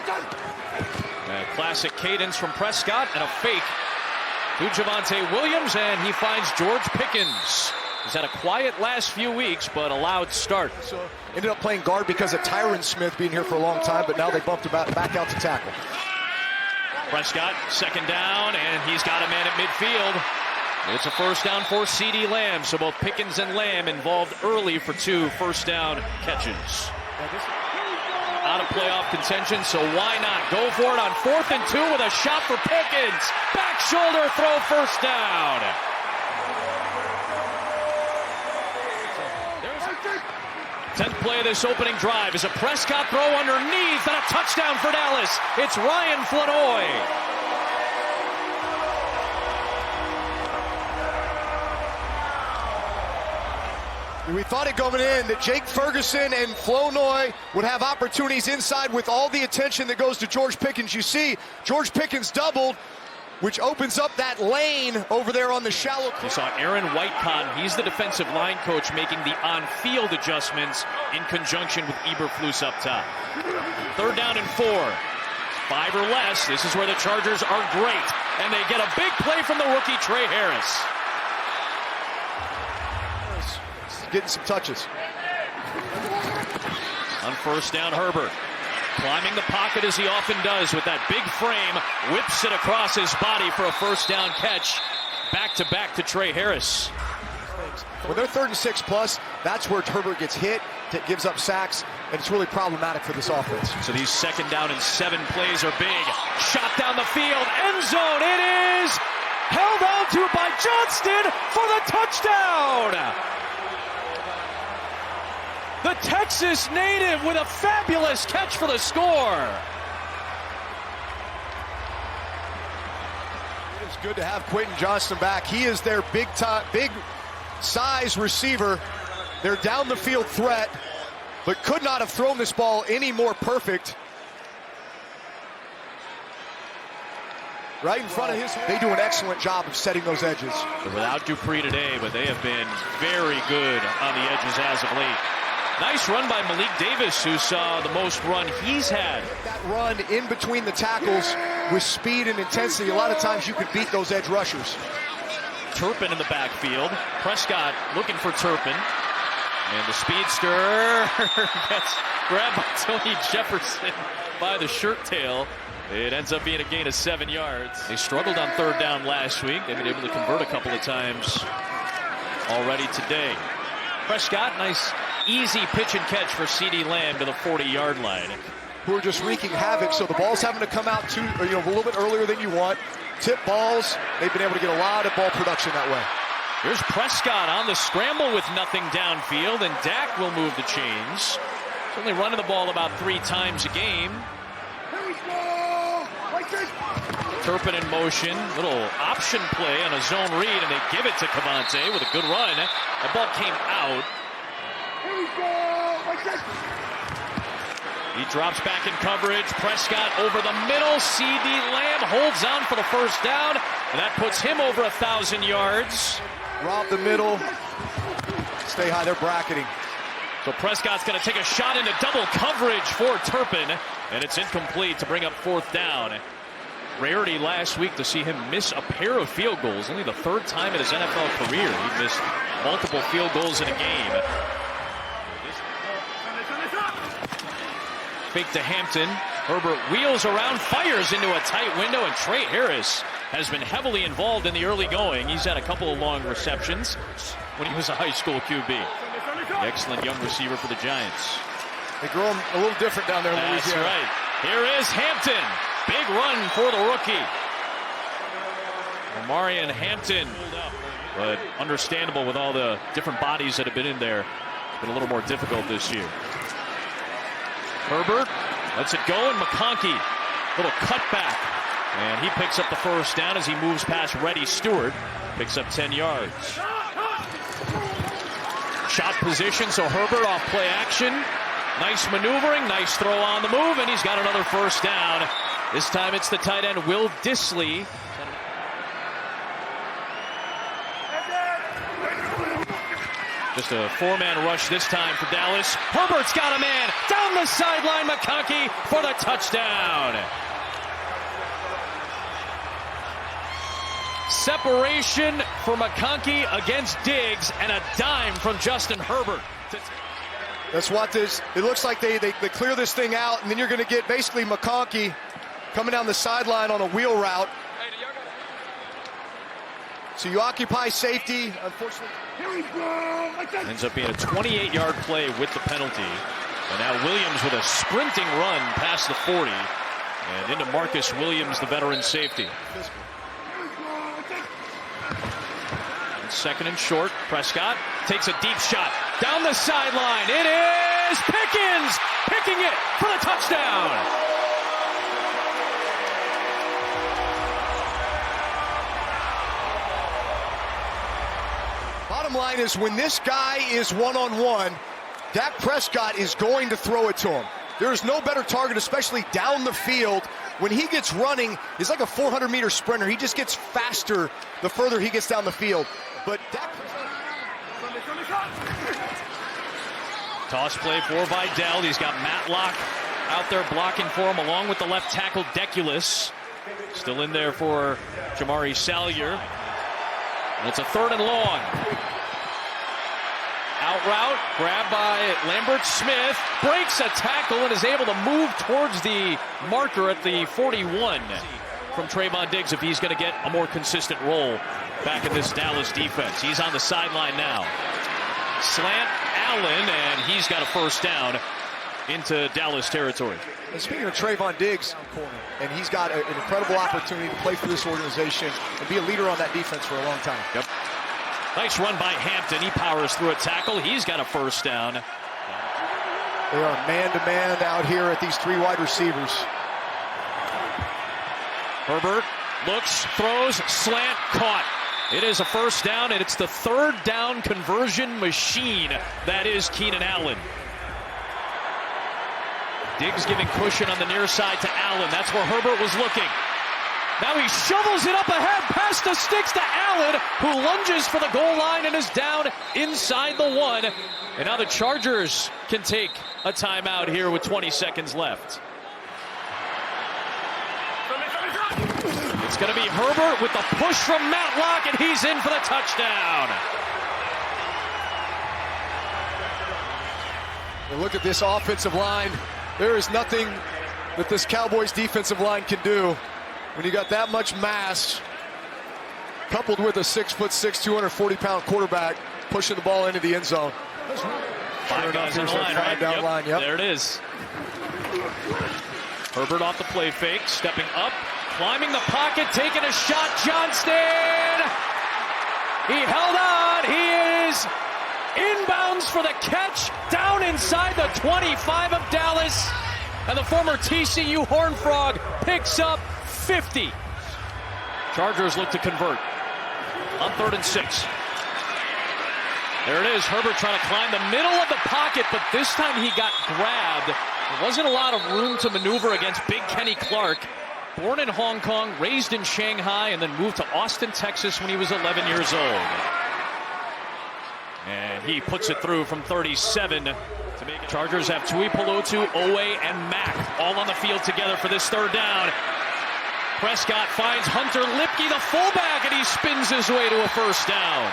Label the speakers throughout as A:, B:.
A: A classic cadence from Prescott and a fake to Javonte Williams, and he finds George Pickens. He's had a quiet last few weeks, but a loud start.
B: So ended up playing guard because of Tyron Smith being here for a long time, but now they bumped him back out to tackle.
A: Prescott, second down, and he's got a man at midfield. It's a first down for CeeDee Lamb, so both Pickens and Lamb involved early for 2 first down catches. Out of playoff contention, so why not go for it on 4th and 2 with a shot for Pickens. Back shoulder throw, first down. 10th play of this opening drive is a Prescott throw underneath and a touchdown for Dallas. It's Ryan Flanoy.
B: We thought it going in that Jake Ferguson and Flournoy would have opportunities inside with all the attention that goes to George Pickens. You see George Pickens doubled, which opens up that lane over there on the shallow.
A: You saw Aaron Whitecott, he's the defensive line coach, making the on-field adjustments in conjunction with Eberflus up top. 3rd down and 4. 5 or less. This is where the Chargers are great. And they get a big play from the rookie Trey Harris.
B: Getting some touches.
A: On first down, Herbert climbing the pocket as he often does with that big frame, whips it across his body for a first down catch. Back to Trey Harris.
B: When they're 3rd and 6 plus, that's where Herbert gets hit, gives up sacks, and it's really problematic for this offense.
A: So these 2nd down and 7 plays are big. Shot down the field, end zone, it is held on to by Johnston for the touchdown. The Texas native with a fabulous catch for the score.
B: It's good to have Quentin Johnston back. He is their big size receiver. Their down the field threat, but could not have thrown this ball any more perfect. Right in front of his. They do an excellent job of setting those edges.
A: They're without Dupree today, but they have been very good on the edges as of late. Nice run by Malik Davis, who saw the most run he's had.
B: That run in between the tackles with speed and intensity, a lot of times you could beat those edge rushers.
A: Turpin in the backfield. Prescott looking for Turpin. And the speedster gets grabbed by Tony Jefferson by the shirt tail. It ends up being a gain of 7 yards. They struggled on 3rd down last week. They've been able to convert a couple of times already today. Prescott, nice easy pitch and catch for CeeDee Lamb to the 40-yard line.
B: Who are just wreaking havoc, so the ball's having to come out a little bit earlier than you want. Tip balls, they've been able to get a lot of ball production that way.
A: Here's Prescott on the scramble with nothing downfield, and Dak will move the chains. He's only running the ball about 3 times a game. Turpin in motion, little option play on a zone read, and they give it to Cavante with a good run. The ball came out. He drops back in coverage. Prescott over the middle. CeeDee Lamb holds on for the first down, and that puts him over 1,000 yards.
B: Rob the middle. Stay high. They're bracketing.
A: So Prescott's going to take a shot into double coverage for Turpin, and it's incomplete to bring up 4th down. Rarity last week to see him miss a pair of field goals. Only the 3rd time in his NFL career he missed multiple field goals in a game. Fake to Hampton. Herbert wheels around, fires into a tight window, and Trey Harris has been heavily involved in the early going. He's had a couple of long receptions when he was a high school QB. Excellent young receiver for the Giants.
B: They grow him a little different down there in Louisiana.
A: That's right. Here is Hampton. Big run for the rookie. Omarion Hampton. But understandable with all the different bodies that have been in there. It's been a little more difficult this year. Herbert lets it go, and McConkey, little cutback. And he picks up the first down as he moves past Reddy Stewart. Picks up 10 yards. Shot position, so Herbert off play action. Nice maneuvering, nice throw on the move, and he's got another first down. This time it's the tight end, Will Dissly. Just a four-man rush this time for Dallas. Herbert's got a man down the sideline. McConkey for the touchdown. Separation for McConkey against Diggs, and a dime from Justin Herbert.
B: That's what this, it looks like they clear this thing out, and then you're going to get basically McConkey coming down the sideline on a wheel route. So you occupy safety, unfortunately.
A: Ends up being a 28-yard play with the penalty. And now Williams with a sprinting run past the 40. And into Marcus Williams, the veteran safety. And second and short, Prescott takes a deep shot down the sideline. It is Pickens picking it for the touchdown.
B: Bottom line is, when this guy is one-on-one, Dak Prescott is going to throw it to him. There is no better target, especially down the field. When he gets running, he's like a 400-meter sprinter. He just gets faster the further he gets down the field. But Dak
A: Toss play for Vidal. He's got Matlock out there blocking for him, along with the left tackle Deculus. Still in there for Jamari Salyer. And it's a third and long. Out route, grabbed by Lambert Smith, breaks a tackle and is able to move towards the marker at the 41 from Trayvon Diggs if he's going to get a more consistent role back in this Dallas defense. He's on the sideline now. Slant Allen, and he's got a first down into Dallas territory.
B: And speaking of Trayvon Diggs, and he's got an incredible opportunity to play for this organization and be a leader on that defense for a long time.
A: Yep. Nice run by Hampton. He powers through a tackle. He's got a first down.
B: They are man-to-man out here at these three wide receivers.
A: Herbert looks, throws, slant, caught. It is a first down, and it's the third down conversion machine that is Keenan Allen. Diggs giving cushion on the near side to Allen. That's where Herbert was looking. Now he shovels it up ahead, past the sticks to Allen, who lunges for the goal line and is down inside the one. And now the Chargers can take a timeout here with 20 seconds left. It's going to be Herbert with the push from Matlock, and he's in for the touchdown.
B: And look at this offensive line. There is nothing that this Cowboys defensive line can do when you got that much mass, coupled with a 6'6", 240-pound quarterback pushing the ball into the end zone.
A: Five guys on the line, right? Yep.
B: Line, yep.
A: There it is. Herbert off the play fake, stepping up, climbing the pocket, taking a shot. Johnston! He held on. He is inbounds for the catch, down inside the 25 of Dallas. And the former TCU Horned Frog picks up 50. Chargers look to convert on 3rd and 6. There it is. Herbert trying to climb the middle of the pocket, but this time he got grabbed. There wasn't a lot of room to maneuver against Big Kenny Clark. Born in Hong Kong, raised in Shanghai, and then moved to Austin, Texas when he was 11 years old. And he puts it through from 37 to make it. Chargers have Tui Pelotu, Owe, and Mack all on the field together for this third down. Prescott finds Hunter Lipke, the fullback, and he spins his way to a first down.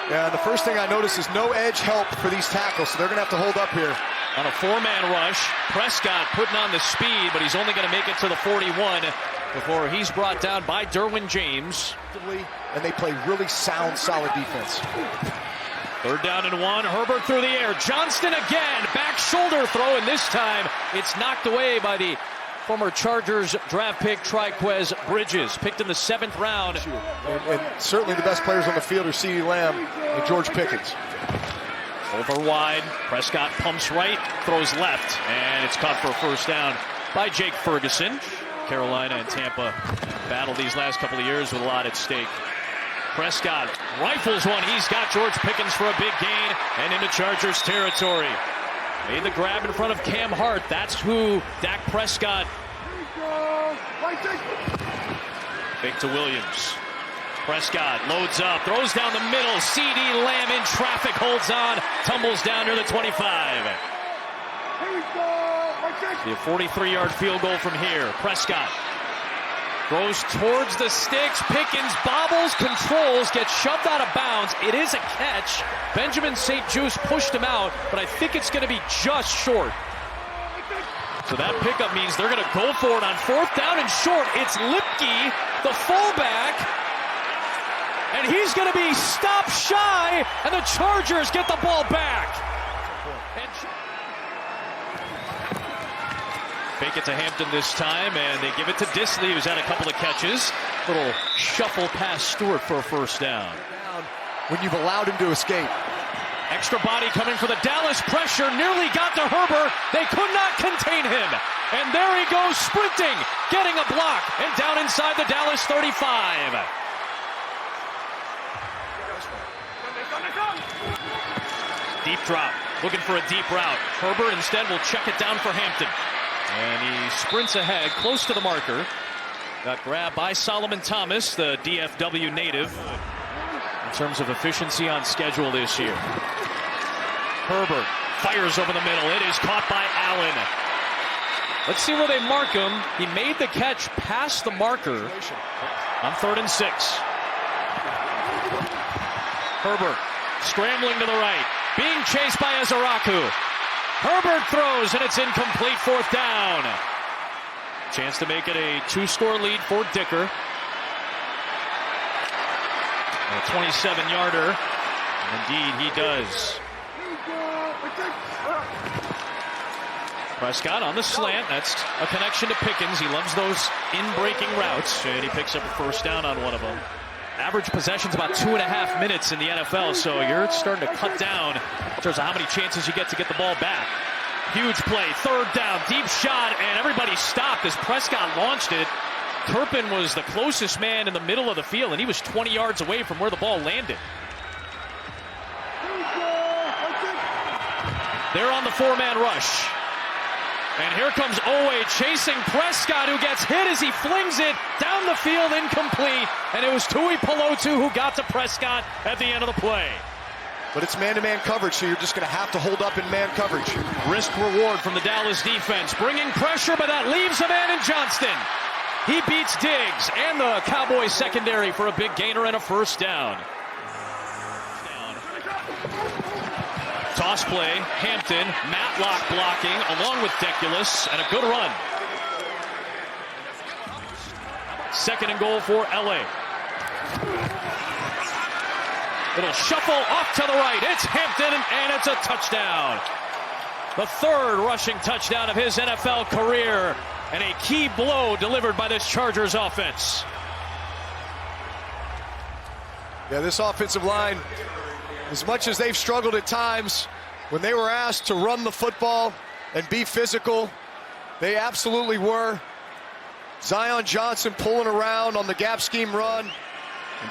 B: Yeah, the first thing I notice is no edge help for these tackles, so they're going to have to hold up here.
A: On a four-man rush, Prescott putting on the speed, but he's only going to make it to the 41 before he's brought down by Derwin James.
B: And they play really sound, solid defense.
A: 3rd down and 1. Herbert through the air. Johnston again. Back shoulder throw, and this time it's knocked away by the former Chargers draft pick Triquez Bridges, picked in the 7th round.
B: And certainly the best players on the field are CeeDee Lamb and George Pickens.
A: Over wide. Prescott pumps right, throws left, and it's caught for a first down by Jake Ferguson. Carolina and Tampa battled these last couple of years with a lot at stake. Prescott rifles one. He's got George Pickens for a big gain and into Chargers territory. Made the grab in front of Cam Hart. That's who Dak Prescott. Fake to Williams. Prescott loads up, throws down the middle. CD Lamb in traffic, holds on, tumbles down near the 25. The 43-yard field goal from here. Prescott throws towards the sticks. Pickens bobbles, controls, gets shoved out of bounds. It is a catch. Benjamin St. Juste pushed him out, but I think it's going to be just short. So that pickup means they're going to go for it on 4th down and short. It's Lipke, the fullback, and he's going to be stopped shy, and the Chargers get the ball back. Fake it to Hampton this time, and they give it to Disley, who's had a couple of catches. Little shuffle past Stewart for a 1st down.
B: When you've allowed him to escape.
A: Extra body coming for the Dallas pressure, nearly got to Herbert. They could not contain him. And there he goes sprinting, getting a block, and down inside the Dallas 35. Deep drop, looking for a deep route. Herbert instead will check it down for Hampton. And he sprints ahead, close to the marker. Got grabbed by Solomon Thomas, the DFW native, in terms of efficiency on schedule this year. Herbert fires over the middle. It is caught by Allen. Let's see where they mark him. He made the catch past the marker on 3rd and 6. Herbert scrambling to the right, being chased by Ezaraku. Herbert throws, and it's incomplete. 4th down. Chance to make it a 2-score lead for Dicker. A 27-yarder. Indeed, he does. Prescott on the slant. That's a connection to Pickens. He loves those in-breaking routes, and he picks up a 1st down on one of them. Average possession's about 2.5 minutes in the NFL, so you're starting to cut down in terms of how many chances you get to get the ball back. Huge play, 3rd down, deep shot, and everybody stopped as Prescott launched it. Turpin was the closest man in the middle of the field, and he was 20 yards away from where the ball landed. They're on the 4-man rush. And here comes Owe chasing Prescott, who gets hit as he flings it down the field, incomplete. And it was Tui Pelotu who got to Prescott at the end of the play.
B: But it's man-to-man coverage, so you're just going to have to hold up in man coverage.
A: Risk reward from the Dallas defense, bringing pressure, but that leaves a man in Johnston. He beats Diggs and the Cowboys secondary for a big gainer and a 1st down. Toss play, Hampton, Matlock blocking, along with Deculus, and a good run. 2nd and goal for LA. Little shuffle off to the right. It's Hampton, and it's a touchdown. The 3rd rushing touchdown of his NFL career, and a key blow delivered by this Chargers offense.
B: Yeah, this offensive line, as much as they've struggled at times, when they were asked to run the football and be physical, they absolutely were. Zion Johnson pulling around on the gap scheme run.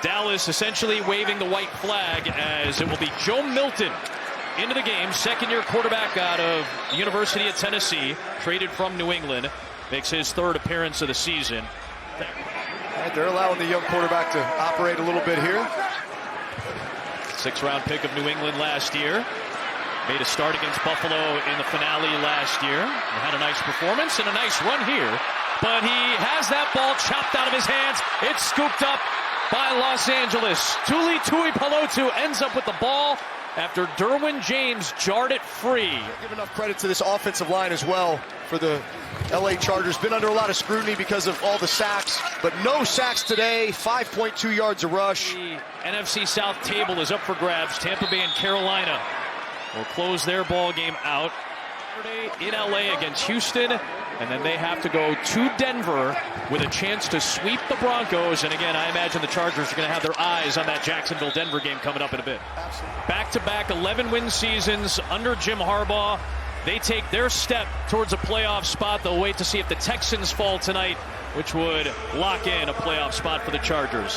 A: Dallas essentially waving the white flag as it will be Joe Milton into the game. 2nd-year quarterback out of the University of Tennessee, traded from New England. Makes his 3rd appearance of the season.
B: They're allowing the young quarterback to operate a little bit here.
A: 6th-round pick of New England last year. Made a start against Buffalo in the finale last year. He had a nice performance and a nice run here. But he has that ball chopped out of his hands. It's scooped up by Los Angeles. Tui Pelotu ends up with the ball after Derwin James jarred it free.
B: Give enough credit to this offensive line as well for the LA Chargers. Been under a lot of scrutiny because of all the sacks, but no sacks today. 5.2 yards a rush.
A: The NFC South table is up for grabs. Tampa Bay and Carolina will close their ball game out in LA against Houston, and then they have to go to Denver with a chance to sweep the Broncos. And again, I imagine the Chargers are going to have their eyes on that Jacksonville-Denver game coming up in a bit. Back-to-back 11-win seasons under Jim Harbaugh. They take their step towards a playoff spot. They'll wait to see if the Texans fall tonight, which would lock in a playoff spot for the Chargers.